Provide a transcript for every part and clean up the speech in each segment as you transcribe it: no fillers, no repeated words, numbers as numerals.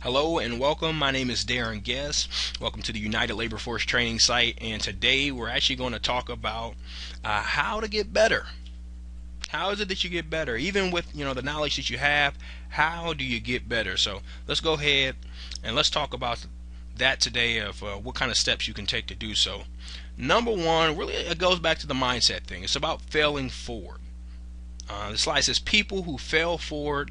Hello and welcome. My name is Darren Guess. Welcome to the United Labor Force Training Site. And today we're actually going to talk about how to get better. How is it that you get better? Even with the knowledge that you have, how do you get better? So let's go ahead and let's talk about that today of what kind of steps you can take to do so. Number one, really it goes back to the mindset thing. It's about failing forward. The slide says people who fail forward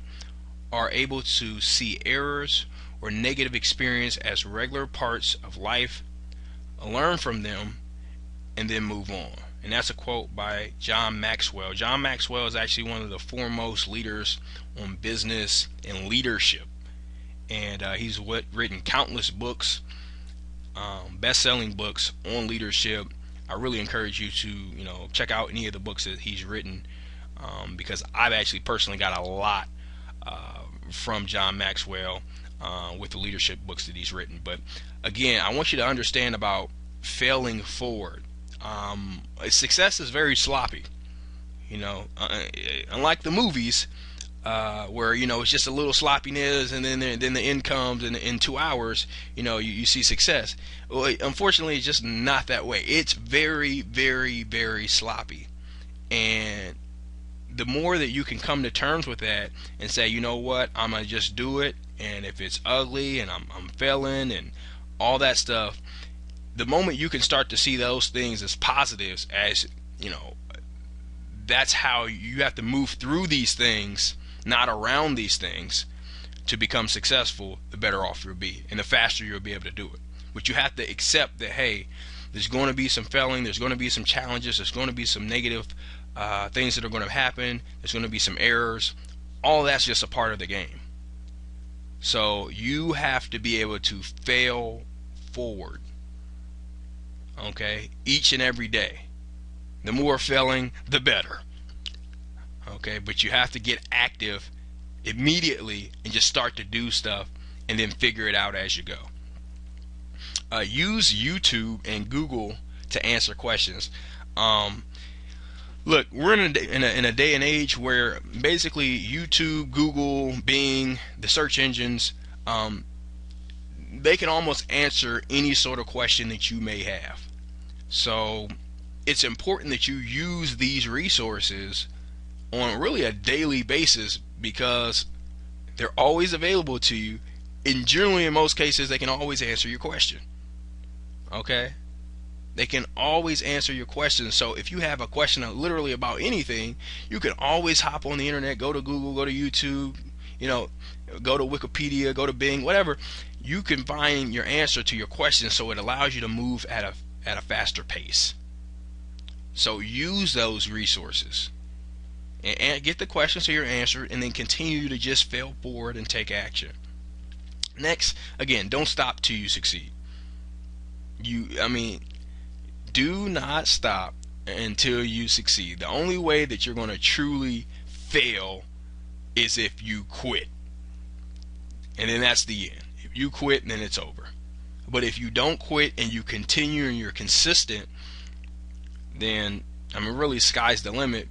are able to see errors or negative experience as regular parts of life, learn from them, and then move on. And that's a quote by John Maxwell. John Maxwell is actually one of the foremost leaders on business and leadership. And he's written countless books, best-selling books on leadership. I really encourage you to check out any of the books that he's written, because I've actually personally got a lot from John Maxwell with the leadership books that he's written. But again, I want you to understand about failing forward. Success is very sloppy. Unlike the movies, where it's just a little sloppiness, and then the end comes, and in 2 hours, you see success. Well, unfortunately, it's just not that way. It's very, very, very sloppy, and the more that you can come to terms with that and say, you know what, I'm gonna just do it, and if it's ugly and I'm failing and all that stuff, the moment you can start to see those things as positives, as that's how you have to move through these things, not around these things, to become successful, the better off you'll be, and the faster you'll be able to do it. But you have to accept that, hey, there's going to be some failing, there's going to be some challenges, there's going to be some negative things that are going to happen, there's going to be some errors. All that's just a part of the game. So you have to be able to fail forward, okay, each and every day. The more failing, the better, okay, but you have to get active immediately and just start to do stuff, and then figure it out as you go. Use YouTube and Google to answer questions. Look, we're in a day and age where basically YouTube, Google, Bing, the search engines, they can almost answer any sort of question that you may have. So it's important that you use these resources on really a daily basis, because they're always available to you, and generally in most cases they can always answer your question. Okay? They can always answer your questions. So if you have a question literally about anything, you can always hop on the internet, go to Google, go to YouTube, go to Wikipedia, go to Bing, whatever. You can find your answer to your question, so it allows you to move at a faster pace. So use those resources and get the question so you're answered, and then continue to just fail forward and take action. Next, again, don't stop till you succeed. Do not stop until you succeed. The only way that you're going to truly fail is if you quit. And then that's the end. If you quit, then it's over. But if you don't quit and you continue and you're consistent, then really sky's the limit,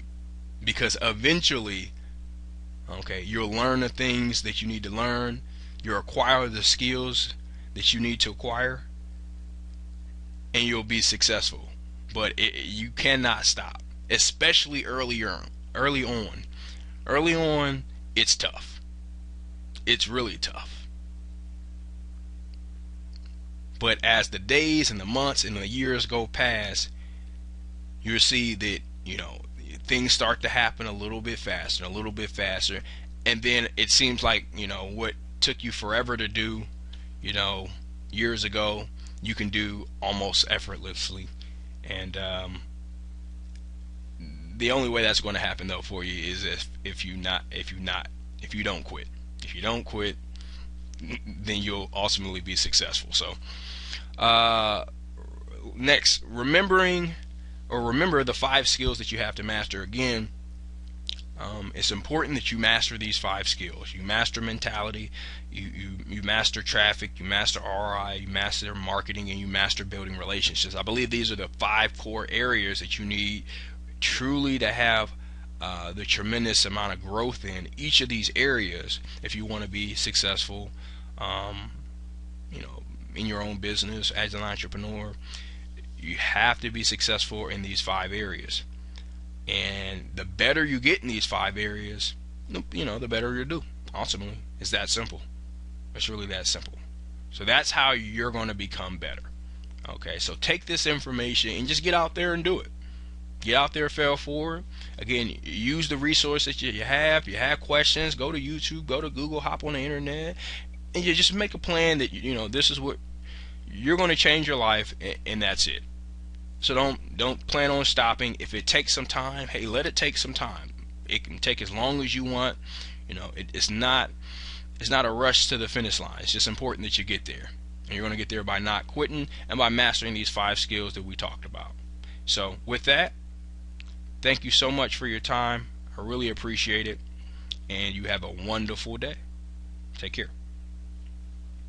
because eventually, okay, you'll learn the things that you need to learn, you'll acquire the skills that you need to acquire, and you'll be successful. But you cannot stop, especially early on. Early on, it's tough. It's really tough. But as the days and the months and the years go past, you'll see that things start to happen a little bit faster, and then it seems like what took you forever to do, years ago, you can do almost effortlessly. And the only way that's going to happen though for you is if you don't quit. If you don't quit, then you'll ultimately be successful. So next, remember the 5 skills that you have to master. Again, it's important that you master these 5 skills. You master mentality, you master traffic, you master ROI, you master marketing, and you master building relationships. I believe these are the 5 core areas that you need truly to have the tremendous amount of growth in each of these areas if you want to be successful um, you know, in your own business as an entrepreneur. You have to be successful in these 5 areas. And the better you get in these 5 areas, the better you do. Ultimately, it's that simple. It's really that simple. So that's how you're going to become better. Okay, so take this information and just get out there and do it. Get out there, fail forward. Again, use the resources that you have. If you have questions, go to YouTube, go to Google, hop on the internet, and you just make a plan that this is what you're going to change your life, and that's it. So don't plan on stopping. If it takes some time, hey, let it take some time. It can take as long as you want. It's not a rush to the finish line. It's just important that you get there. And you're going to get there by not quitting and by mastering these 5 skills that we talked about. So with that, thank you so much for your time. I really appreciate it. And you have a wonderful day. Take care.